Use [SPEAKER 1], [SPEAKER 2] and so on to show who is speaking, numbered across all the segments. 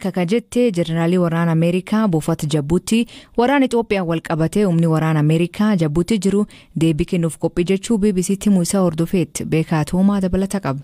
[SPEAKER 1] Kakajette Jeneraalii waraana Ameerikaa buufata Jabuutii waraana Itoophiyaa wal qabatee humni waraana Ameerikaa Jabuutii jiru deebii kennuuf qophii jechuu BBCtti Muusaa Hordofeetti beekaa Toomaa dabalata qaba.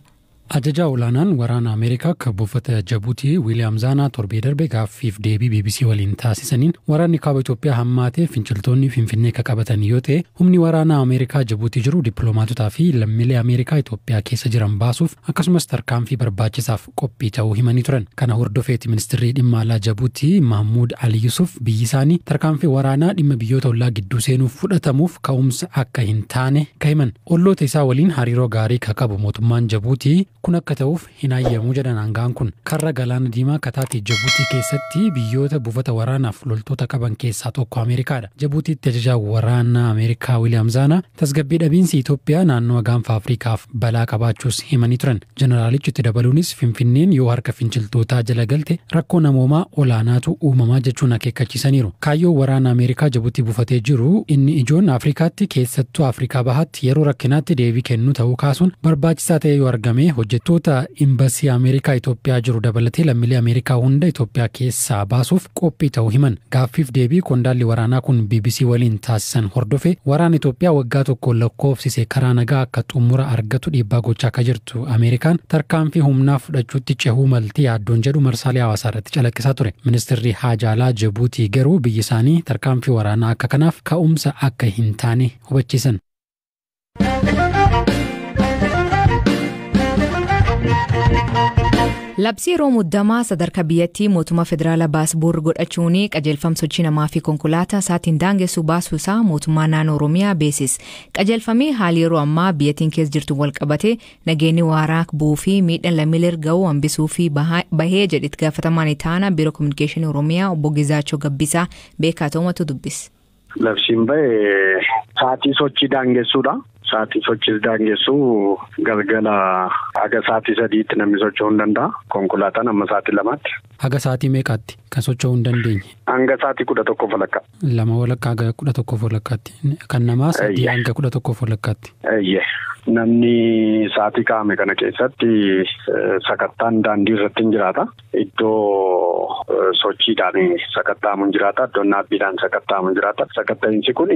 [SPEAKER 2] Ajaja olaanaan waraana Ameerikaa kan buufata Jabuutii Wiiliyaam Zaanaa torbee darbe gaaffiif deebii BBC waliin taasisaniin waraanni kaaba Itoophiyaa hammaatee finciltoonni Finfinnee qabatan yoo ta'e humni waraana Ameerikaa Jabuutii jiru dippiloomaatotaa fi lammiilee Ameerikaa Itoophiyaa keessa jiran baasuuf akkasumas tarkaanfii barbaachisaaf qophii ta'uu himanii turan. Kana hordofeetti ministeerri dhimma alaa Jabuutii Mahmuud Ali Yusuf biyyi isaanii tarkaanfii waraanaa dhimma biyyoota ollaa gidduu seenuuf fudhatamuuf ka'umsa akka hin taane himan. Olloota isaa waliin hariiroo gaarii qabu mootummaan Jabuutii kun akka ta'uuf hin ayyamu jedhan aangaan kun karra galaana diimaa kataati Jabuutii keessatti biyyoota buufata waraanaaf loltoota qaban keessaa tokko Ameerikaadha. Jabuutiitti ajajaa waraana Ameerikaa Wiiliyaam Zaanaa tasgabbii dhabiinsi Itoophiyaa naannoo gaanfa Afriikaaf balaa qabaachuus himanii turan. Jeneraalichi itti dabaluunis Finfinneen yoo harka finciltootaa jala galte rakkoo namoomaa olaanaatu uumamaa jechuun akeekkachiisaniiru. Kaayyoo waraana Ameerikaa Jabuutii buufatee jiru inni ijoon Afriikaatti keessattuu Afriikaa bahaatti yeroo rakkinaatti deebii kennu ta'uu kaasuun barbaachisaa ta'e yoo argame hojjettoota Imbasii Ameerikaa Itoophiyaa jiru dabalatee lammiilee Ameerikaa hunda Itoophiyaa keessaa baasuuf qophii ta'uu himan. Gaaffiif deebii qondaalli waraanaa kun BBC waliin taasisan hordofe waraana Itoophiyaa waggaa tokko lakkoofsise karaa nagaa akka xumura argatu dhiibbaa gochaa akka jirtu Ameerikaan tarkaanfii humnaa fudhachuutti cehuu malti yaaddoon jedhu marsaalee hawaasaa irratti calaqqisaa ture. Ministeerri Haajaalaa Jabuutii garuu biyyi isaanii tarkaanfii waraanaa akka kanaaf ka'umsa akka hin taane hubachiisan.
[SPEAKER 1] Labsii yeroo muddamaa sadarkaa biyyattii mootummaa federaalaa baasbuur godhachuun qajeelfama sochii namaa fi konkolaataa isaatiin daangessu baasuu isaa mootummaa naannoo Oromiyaa beeksise. Qajeelfamii haali yeroo ammaa biyyattiin keessa jirtu wal qabatee nageenyi waaraa bu'uu fi miidhaan lammiilee ga'uu hambisuu fi bahee jedhetti gaafatamaan itaana biiroo kominikeeshinii Oromiyaa obbo Gizaachoo Gabbisaa beekaa ta'umatu dubbise.
[SPEAKER 3] Labsiin bahee saatii sochii daangessuudha. Saatii sochii daangessuu galgala haga saatii 3tti namni socho'uu hin danda'a. Konkolaataan amma saatii 2tti.
[SPEAKER 2] Haga saatii meeqaatti kan socho'uu hin dandeenye?
[SPEAKER 3] Hanga saatii 11 walakkaa.
[SPEAKER 2] 2 walakkaa haga 11 walakkaatti. Kan namaa saatii hanga 11 walakkaatti.
[SPEAKER 3] Namni saatii kaa'ame kana keessatti sakattaan daandii irratti hin jiraata. Iddoo sochiidhaan sakattaamu hin jiraata. Iddoo naabbiidhaan sakattaamu hin jiraata. Sakatta'iinsi kun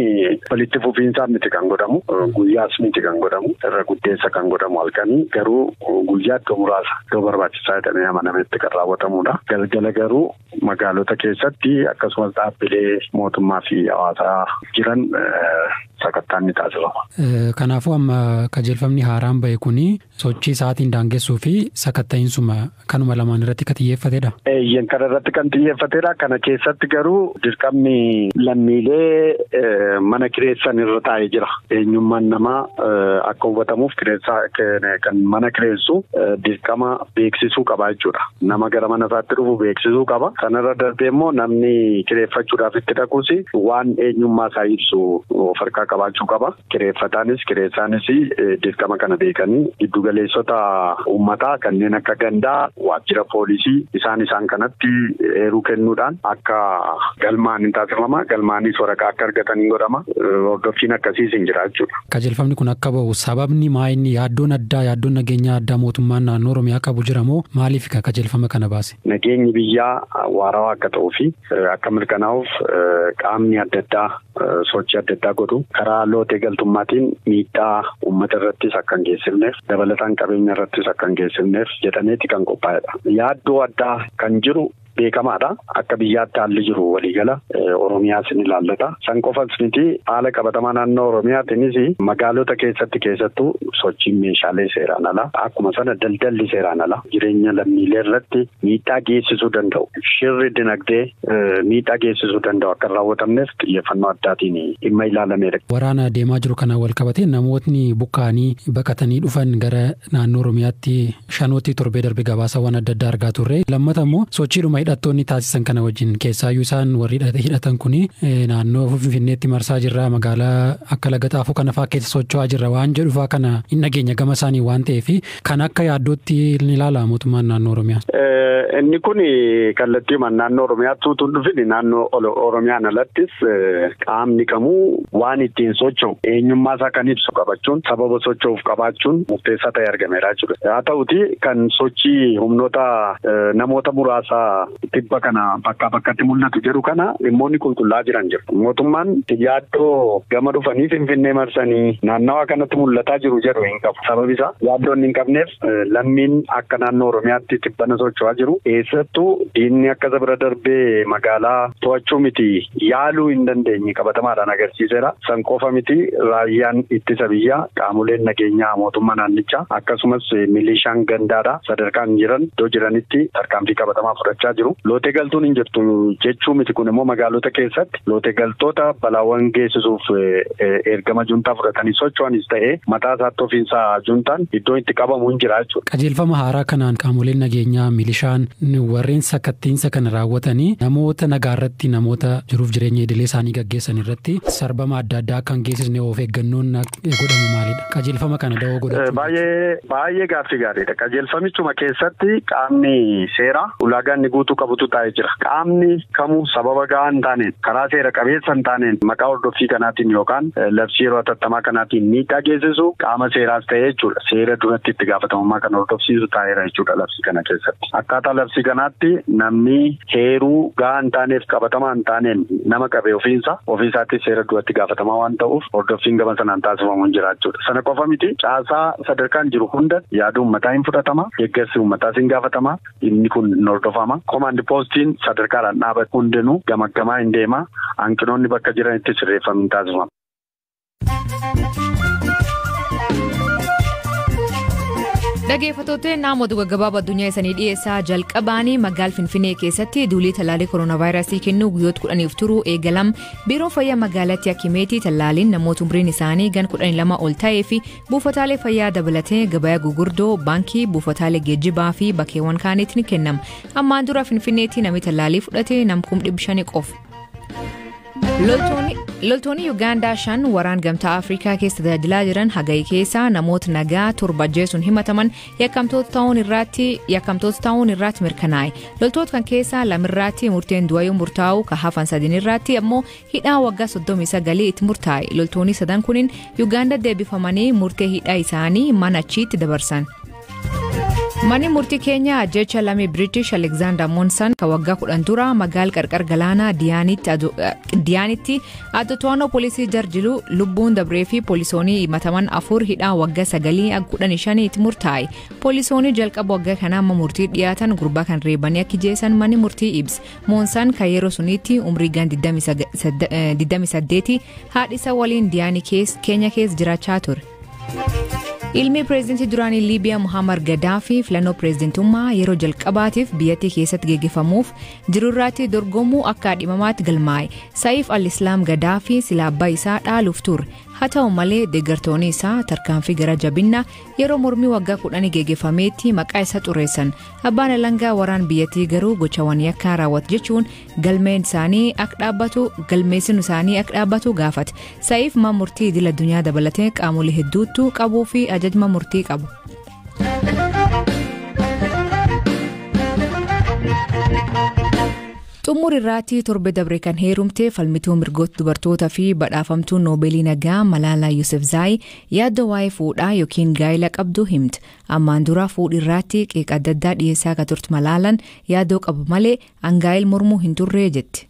[SPEAKER 3] walitti fufiinsaan miti kan godhamu. Guyyaas miti kan godhamu. Irra guddeessa kan godhamu halkanii garuu guyyaa iddoo muraasa iddoo barbaachisaa jedhamee amanametti kan raawwatamudha. Galgala garuu magaalota keessatti akkasumas dhaabbilee mootummaa fi hawaasaa jiran sakattaan ni taasifama.
[SPEAKER 2] Kanaafuu amma qajeelfamni haaraan bahe kuni sochii sa'aatiin daangessuu fi sakatta'iinsuma kanuma lamaan irratti kan xiyyeeffatedha.
[SPEAKER 3] Kana irratti kan xiyyeeffatedha. Kana keessatti garuu dirqamni lammiilee mana kireessan irra taa'ee jira. Eenyummaan namaa akka hubatamuuf kan mana kireessu dirqama beeksisuu qaba jechuudha. Nama gara mana isaatti dhufu beeksisuu qaba. Kanarra darbee immoo namni kireeffachuudhaaf itti dhaquus waan eenyummaa isaa ibsu of harkaa qabaachuu qaba. Kireeffataanis kireessaanis dirqama kana beekanii giddugaleessota uummataa kanneen akka gandaa waajjira poolisii isaan kanatti eeruu kennuudhaan akka galmaan hin taasifama. Galmaanis waraqaa akka argatan hin godhama. Hordoffiin akkasiis hin jira jechuudha.
[SPEAKER 2] Qajeelfamni kun akka bahu sababni maayinni yaaddoon nageenyaa addaa mootummaan naannoo Oromiyaa qabu jira moo maaliif qajeelfama kana baase?
[SPEAKER 3] Nageenyi biyyaa waarawaa akka ta'uu fi akka mirkanaa'uuf qaamni adda addaa sochii adda addaa godhu karaa lootee galtummaatiin miidhaa uummata irrattis akka hin geessifneef dabalataan qabeenya irrattis akka hin geessifneef jedhameeti kan qophaa'edha. Yaaddoo addaa kan jiru beekamaadha. Akka biyyaatti haalli jiru waliigala Oromiyaas ni ilaallata. San qofas miti haala qabatamaa naannoo Oromiyaatiinis magaalota keessattuu sochiin meeshaalee seeraan ala akkuma sana daldalli seeraan ala jireenya lammiilee irratti miidhaa geessisuu danda'u. Shirri dinagdee miidhaa geessisuu danda'u akka raawwatamneef xiyyeeffannoo addaatiin dhimma ilaalameedha.
[SPEAKER 2] Waraana deemaa jiru kana wal qabatee namootni buqqa'anii baqatanii dhufan gara naannoo Oromiyaatti shanootti torbee darbe gabaasawwan adda addaa argaa turre. Lammata immoo sochiidhuma hidhattoonni taasisan kana wajjin keessaayyuu isaan warri hidhatan kuni naannoo Finfinneetti marsaa jirra magaalaa akka laga xaafuu kana fa'aa keessa socho'aa jirra waan jedhu fa'aa kana hin dhageenya gama isaanii waan ta'eef kan akka yaaddootti ni ilaala mootummaan naannoo Oromiyaa.
[SPEAKER 3] Inni kun kallattii naannoo Oromiyaatti utuu dhufin naannoo Oromiyaan alattis qaamni kamuu waan ittiin socho'u eenyummaa isaa kan ibsu qabachuun sababa socho'uuf qabaachuun murteessaa ta'e argameera jechuudha. Haa ta'uti kan sochii humnoota namoota muraasaa tibba kana bakka bakkatti mul'atu jedhu kana dhimmoonni qulqullaa jiran jiru. Mootummaan yaaddoo gama dhufanii Finfinnee marsanii naannawa kanatti mul'ataa jiru jedhu hin qabu. Sababi isaa yaaddoo hin qabneef lammiin akka naannoo Oromiyaatti tibbana socho'aa jiru. Eessattuu diinni akka bira darbee magaalaa to'achuu miti yaaluu hin dandeenye qabatamaadhaan agarsiiseera. San qofa miti raayyaan ittisa biyyaa qaamoleen nageenyaa mootummaa naannichaa akkasumas milishaan gandaadha sadarkaan jiran iddoo jiranitti tarkaanfii qabatamaa fudhachaa jiru. Lootee galtuun hin jirtu jechuu miti kun immoo magaalota keessatti lootee galtoota balaawwan geessisuuf ergama juntaa fudhatanii socho'anis ta'ee mataa isaatti ofiisaa juntaan iddoo itti qabamu hin jira jechuudha.
[SPEAKER 2] Qajeelfama haaraa kanaan qaamoleen nageenyaa milishaan warreen sakkattiinsa kana raawwatanii namoota nagaarratti namoota jiruuf jireenya idilee isaanii gaggeessan irratti sarbama adda addaa kan geessisne of eeggannoon godhamu maalidha? Qajeelfama kana da'oo godhachuu.
[SPEAKER 3] Baay'ee gaaffii gaariidha. Qajeelfamichuma keessatti qaamni seeraa ulaagaan inni guutuu qabutu taa'ee jira. Qaamni kamuu sababa gahaa hin taaneen karaa seera qabeessa hin taaneen maqaa hordoffii kanaatiin yookaan labsii yeroo hatattamaa kanaatiin miidhaa geessisu qaama seeraas ta'ee jechuudha. Seera duratti itti gaafatamummaa kan hordofsiisu taa'eera jechuudha labsii kana keessatti. Akkaataa labsii kanaatti namni heeruu gahaa hin taaneef qabatamaa hin taaneen nama qabee ofiisaatti seera duratti gaafatamaa waan ta'uuf hordoffiin gama sanaan taasifamu hin jira jechuudha. Sana qofa miti caasaa sadarkaan jiru hunda yaada uummataa hin fudhatama. Deeggarsi uummataas hin gaafatama. Inni kun hin hordofama. Komaandi poostiin sadarkaadhaan dhaabatu hundinuu gamaggamaa hin deema. Hanqinoonni bakka jiranitti sirreeffamu hin taasifama.
[SPEAKER 1] Dhaggeeffattoota namoota gaggabaaboo addunyaa isanii dhiyeessaa jalqabaanii magaalaa Finfinnee keessatti duulii tallaalii kooronaavaayirasii kennuu guyyoota 10 turuu eegalam biiroon fayyaa magaalattii Akimeetii tallaaliin namoota umriin isaanii gan 12 ol ta'ee fi buufataalee fayyaa dabalatee gabaa gurguddoo baankii buufataalee geejjibaa fi bakkeewwan kaanitti ni kennama. Ammaan dura Finfinneetti namni tallaalii fudhate nam 500 qofa. Loltoonni Ugaandaa 5 waraan gamtaa Afrikaa keessa tajaajilaa jiran hagayi keessaa namoota nagaa 7 ajjeesuun himataman yakkamtoota ta'uun irratti mirkanaa'e. Loltoota kan keessaa lamirratti murteen du'aa murtaa'u ka hafan sadin irratti ammoo hidhaa waggaa 39 itti murtaa'e. Loltoonni sadan kunin Ugaandaa deebifamanii murtee hidhaa isaanii mana achiitti dabarsan. Mani murtii Keenyaa ajjecha lamii British Alexander Monson ka waggaa 10 dura magaala qarqar galaanaa Diyaanitti addotoonni poolisii jarjilu lubbuun dabree fi poolisoonni himataman 4 hidhaa waggaa 9-15 itti murtaa'e. Poolisoonni jalqaba waggaa kanaa murtii dhiyaatan gurbaa kan reebanii akka jeesan mani murtii ibsa. Monson kan yeroo sunitti umrii gan 28 haadhisa waliin Diyaanii Keenya keessa jiraachaa ture. Ilmi pireezidantii duraanii Liibiyaa Muhammad Gaddaafii filannoo pireezidantummaa yeroo jalqabaatiif biyyattii keessatti geggeeffamuuf jirurraatti dorgomuu akka dhimamaatti galmaa'e. Saif al-Islaam Gaddaafii sila abbaa isaa dhaaluuf ture. Haa ta'u malee deeggartoonni isaa tarkaanfii gara jabinaa yeroo mormii waggaa 10 geggeeffameetti maqaa isaa xureessan. Abbaan alangaa waraan biyyattii garuu gochawwan yakkaa raawwatu jechuun galmeessin isaanii akka dhaabbatu gaafate. Saif murtii idil addunyaa dabalatee qaamolee hedduutu qabuu fi ajajma murtii qabu. Xumurirratti torbe dabre kan heerumte falmituu mirgoota dubartootaa fi badhaafamtuu noobeelii nagaa Malaalaa Yousafzai yaaddoo waa'ee fuudhaa yookiin gaa'ela qabdu himte. Ammaan dura fuudhirratti qeeqa adda addaa dhiyeessaa akka turte Malaalaan yaaddoo qabu malee gaa'ela mormuu hin turre jetti.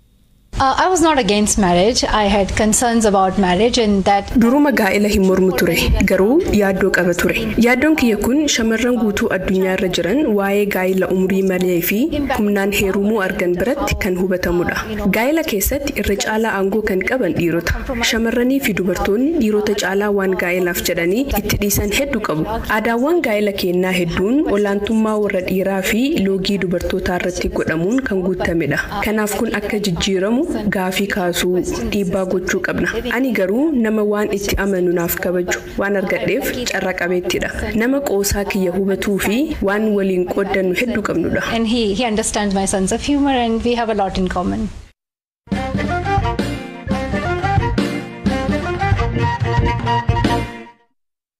[SPEAKER 4] I was not against marriage. I had concerns about marriage and that.
[SPEAKER 5] Duruma gaa'ela hin mormu ture garuu yaaddoo qaba ture. Yaaddoon kiyya kun shamarran guutuu addunyaa irra jiran waa'ee gaa'ela umrii malee fi humnaan heerumuu argan biratti kan hubatamudha. Gaa'ela keessatti irra caalaa aangoo kan qaban dhiirota. Shamarranii fi dubartoonni dhiirota caalaa waan gaa'elaaf jedhanii itti dhiisan hedduu qabu. Aadaawwan gaa'ela keenyaa hedduun olaantummaa warra dhiiraa fi loogii dubartootaa irratti godhamuun kan guutamedha. Kanaaf kun akka jijjiiramu gaafii kaasuu dhiibbaa gochuu qabna. Ani garuu nama waan itti amanu naaf kabaju waan argadheef carraa qabeettidha. Nama qoosaa kiyya hubatuu fi waan waliin qooddannu hedduu qabnudha.
[SPEAKER 4] And he understands my sense of humor and we have a lot in common.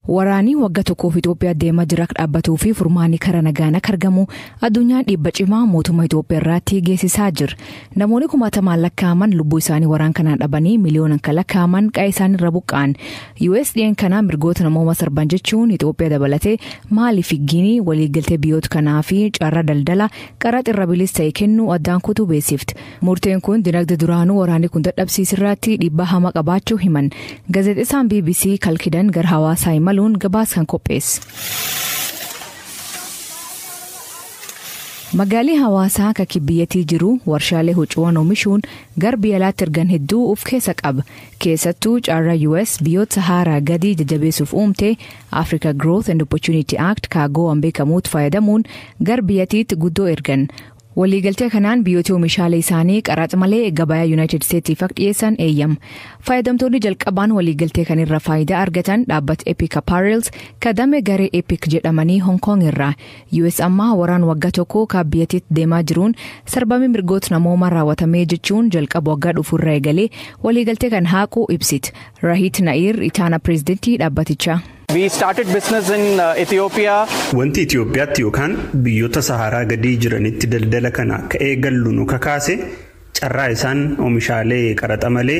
[SPEAKER 1] Waraanii waggaa tokkoof Itoophiyaa deemaa jira dhaabbatuu fi furmaanii karaa nagaan akka argamu addunyaan dhiibba cimaa mootummaa Itoophiyaa irratti geessisaa jira. Namoonni kumaatamaan lakkaa'aman lubbuu isaanii waraan kanaan dhabanii miliyoonaan kan lakkaa'aman qe'ee isaanii irra buqqa'an. USDN kana mirgoota namooma sarban jechuun Itoophiyaa dabalatee Maaliif Ginii waliigaltee biyyoota kanaa fi carraa daldala qaraxa irra bilis ta'e kennuu addaan kutuu beeksifti. Murteen kun dinagdee duraanuu waraanni kun dadhabsiisirratti dhiibbaa hamaa qabaachuu himan. Gaazexeessaan BBC kalkidan gara hawaasaa maluun gabaas kan qopheesse. Magaalii hawaasaa akka kibbiyyatii jiru warshaalee huccuuwwan oomishuun garbi alaatti ergan hedduu of keessa qaba. Keessattuu carraa US biyyoota Saharaa gadi jajjabeessuuf uumte Africa Growth and Opportunity Act kaagoo beekamuutti fayyadamuun garbiyyatiitti guddoo ergan. Waliigaltee kanaan biyyoota oomishaalee isaanii qaraxa malee gabaa United States akka dhiyeessan eeyyama. Fayyadamtoonni jalqabaan waliigaltee kanirra faayidaa argatan dhaabbata Epic Apparels kadame garee Epic jedhamanii Hong Kong irraa. US ammaa waraan waggaa tokko kaabiyyatiitti deemaa jiruun sarbamii mirgoota namoomaa raawwatamee jechuun jalqaba waggaa dhufurra eegalee waliigaltee kan haaquu ibsiti. Rahit Nair itaana pireezidantii dhaabbatichaa.
[SPEAKER 6] We started business in Ethiopia.
[SPEAKER 7] Wanti Itoophiyaatti yookaan biyyoota Saharaa gadii jiranitti daldala kana ka'ee gallu nu kakaase carraa isaan oomishaalee qaraxa malee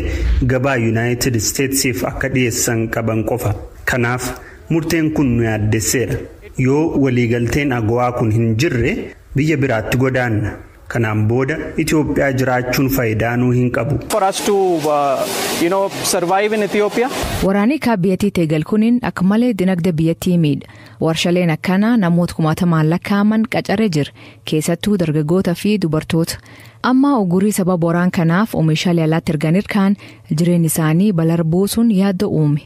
[SPEAKER 7] gabaa United Statesiif akka dhiyeessan qaban qofa. Kanaaf murteen kun nu yaaddesseera. Yoo waliigalteen agawaa kun hin jirre biyya biraatti godaanna. Kanaan booda Itoophiyaa jiraachuun faayidaa nuu hin qabu.
[SPEAKER 6] For us to survive in Ethiopia.
[SPEAKER 1] Waraanii kaabiyyattii teegal kuniin akka malee dinagdee biyyattii miidha. Warshaaleen akkanaa namoota kumaatamaan lakkaa'aman qacaree jira. Keessattuu dargaggoota fi dubartoota. Amma ugurii sababa waraan kanaaf oomishaalee alaatti erganiir kaan jireenyi isaanii balar buusuun yaaddoo uume.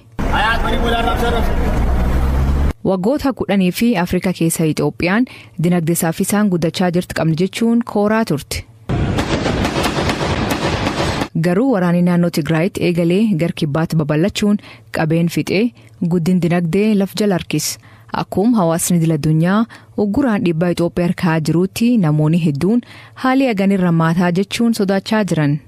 [SPEAKER 1] Waggoota kudhanii fi Afrikaa keessa Itoophiyaan dinagdee saffisaan guddachaa jirti qabna jechuun kooraa turte. Garuu waraanni naannoo Tigraayitti eegalee gar kibbaatti babal'achuun qabeen fixee guddin dinagdee laf jala harkisa. Akkuma hawaasni idil-addunyaa ugguraan dhiibbaa Itoophiyaa harkaa jiruutti namoonni hedduun haalii aganirra maataa jechuun sodaachaa jiran.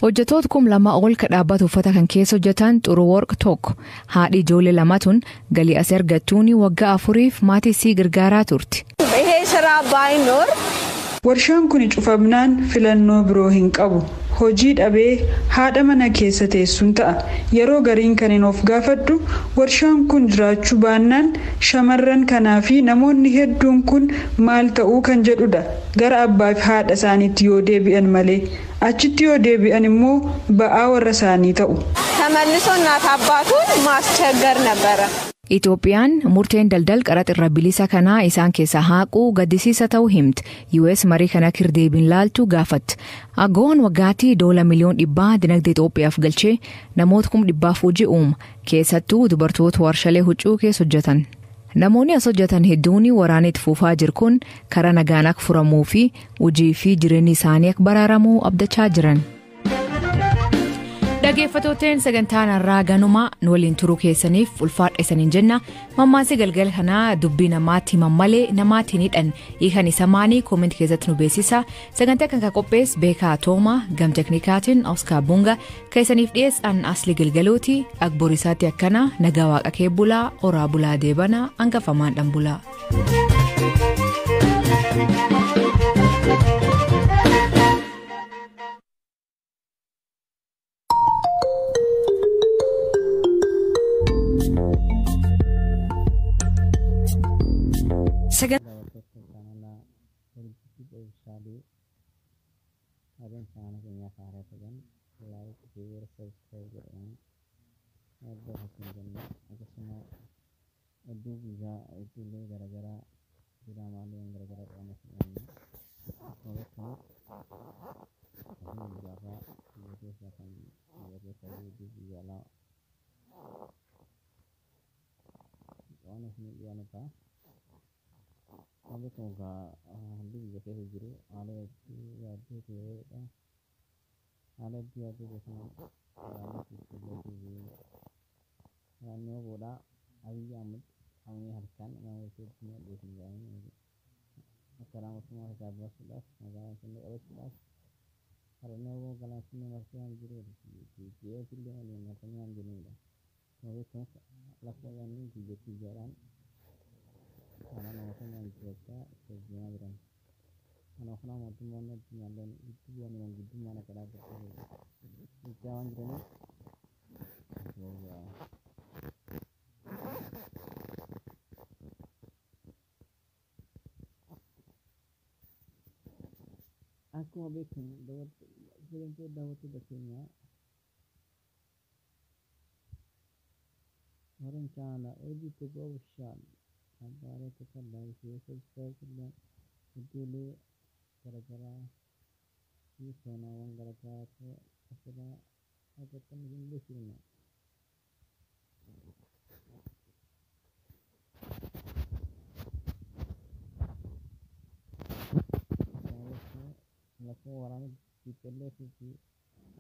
[SPEAKER 1] Hojjetoota 2,000 ol ka dhaabbata uffata kan keessa hojjetan xuru worq tokko haadhi ijoollee lamatuun galii asii argattuun waggaa 4f maatii isii gargaaraa turte.
[SPEAKER 8] Warshaan kun cufamnaan filannoo biroo hin qabu. Hojii dhabee haadha mana keessa teessuun ta'a. Yeroo gariin kan of gaafadhu warshaan kun jiraachuu baannaan shamarran kanaa fi namoonni hedduun kun maal ta'uu kan jedhudha. Gara abbaa fi haadha isaaniitti yoo deebi'an malee achitti yoo deebi'an immoo ba'aa warra isaanii ta'u.
[SPEAKER 9] Tamallisoo naaf abbaatuun maaschagar nabara.
[SPEAKER 1] Itoophiyaan murteen daldal qaraxa irra bilisa kanaa isaan keessaa haaquu gaddisiisa ta'uu himti. US marii kana kirdeebiin laaltu gaafatti. Agawaan waggaatti $1 miliyoon dinagdee Itoophiyaaf galchee namoota 100,000 hojii uuma. Keessattuu dubartoota warshaalee huccuu keessa hojjetan. Namoonni as hojjetan hedduun waraanitti fuufaa jiru kun karaa nagaan akka furamuu fi hojii fi jireenyi isaanii akka baraaramuu abdachaa jiran. Dhaggeeffattootni sagantaan irraa ganumaa nu waliin turuu keessaniif ulfaadha isaniin jenna. Mammaasii galgala kanaa dubbii namaatti himan malee namaatti hin hidhan hiikan isa maanii koomentii keessatti nu beeksisa. Sagantaa kan qopheesse Beekaa Toomaa gam teknikaatiin Oskar Bunga keessaniif dhiyeessan asli galgalooti agborisaatti akkana nagaa waaqa kee bulaa oraa bulaa deebana hangafamaan dhan bulaa.
[SPEAKER 10] karena वो गलास में मरते हैं jiruu ये फिल्म वाले मरते हैं jiruu dah मगर तो लाखों यानी कि jaran karena nama yang kita sebenarnya beran anak anak mau tuh mana nyalen itu bukan yang gitu mana kada betul itu yang jadi ya aku mau bikin dawat itu dawat itu bikinnya orang China itu tuh bawaan apa itu kan dari subscribe dan itu le gara-gara ini sana orang gara-gara itu asalnya ada kan English ini lalu orang TPLF itu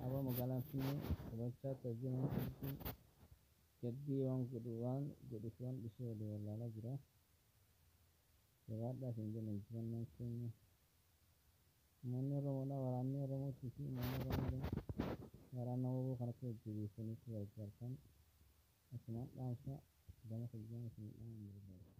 [SPEAKER 10] apa magaala sini baca terjemah itu jadi orang keduaan bisa dilalah jira ada sehingga Injifaannoon seenu mana orang itu mana baranumaa karena itu bisa dikerjakan asma langsung dalam kerjaan sini